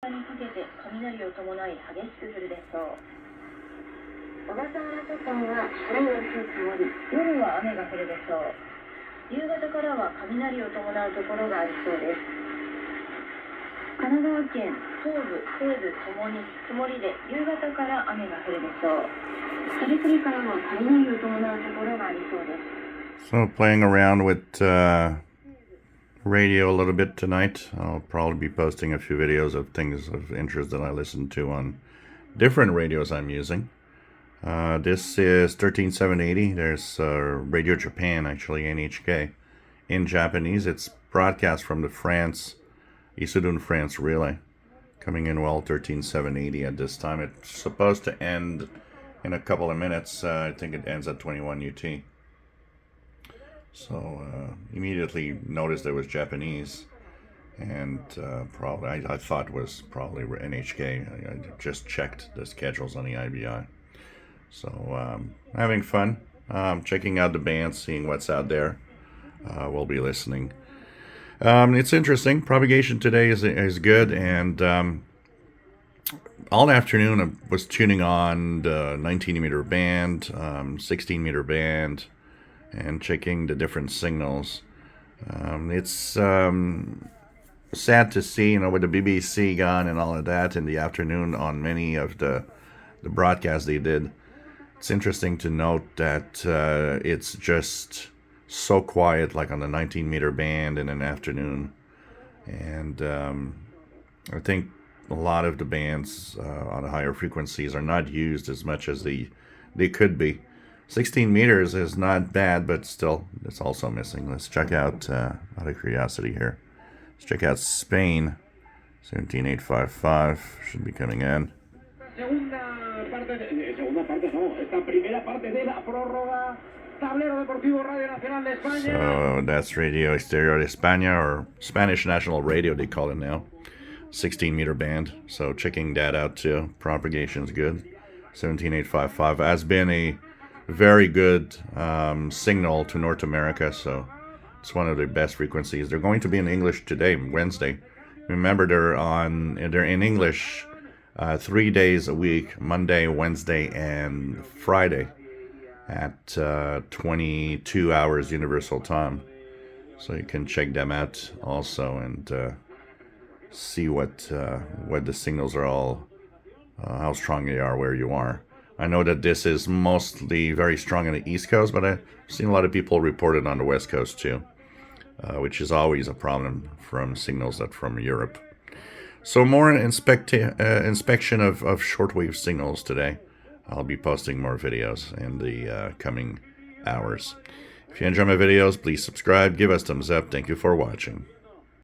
にかけて雷を伴い激しく降るでしょう。小笠原諸島は雨の降る曇り、夜は雨が降るでしょう。夕方からは雷を伴うところがありそうです。神奈川県東部、西部ともに曇りで夕方から雨が降るでしょう。それからも雷を伴うところがありそうです。So playing around with radio a little bit tonight. I'll probably be posting a few videos of things of interest that I listen to on different radios I'm using. This is 13780. There's Radio Japan, actually, NHK, in Japanese. It's broadcast from the France, France relay. Coming in well, 13780 at this time. It's supposed to end in a couple of minutes. I think it ends at 21 UT. So immediately noticed it was Japanese, and probably I thought it was probably NHK. I just checked the schedules on the IBI. So having fun, checking out the bands, seeing what's out there. We'll be listening. It's interesting. Propagation today is good, and all afternoon I was tuning on the 19-meter band, 16-meter band, and checking the different signals. It's sad to see, with the BBC gone and all of that in the afternoon on many of the broadcasts they did. It's interesting to note that it's just so quiet, like on the 19-meter band in an afternoon. And I think a lot of the bands on the higher frequencies are not used as much as they could be. 16 meters is not bad, but still, it's also missing. Let's check out, out of curiosity here, let's check out Spain. 17855 should be coming in. So that's Radio Exterior de España, or Spanish National Radio, they call it now. 16-meter band. So checking that out too. Propagation's good. 17855 has been a very good signal to North America, so it's one of the best frequencies. They're going to be in English today, Wednesday. Remember, they're in English 3 days a week, Monday, Wednesday, and Friday at 22 hours Universal Time. So you can check them out also and see what the signals are all, how strong they are where you are. I know that this is mostly very strong on the East Coast, but I've seen a lot of people report it on the West Coast too, which is always a problem from signals that from Europe. So more inspection of shortwave signals today. I'll be posting more videos in the coming hours. If you enjoy my videos, please subscribe, give us thumbs up. Thank you for watching.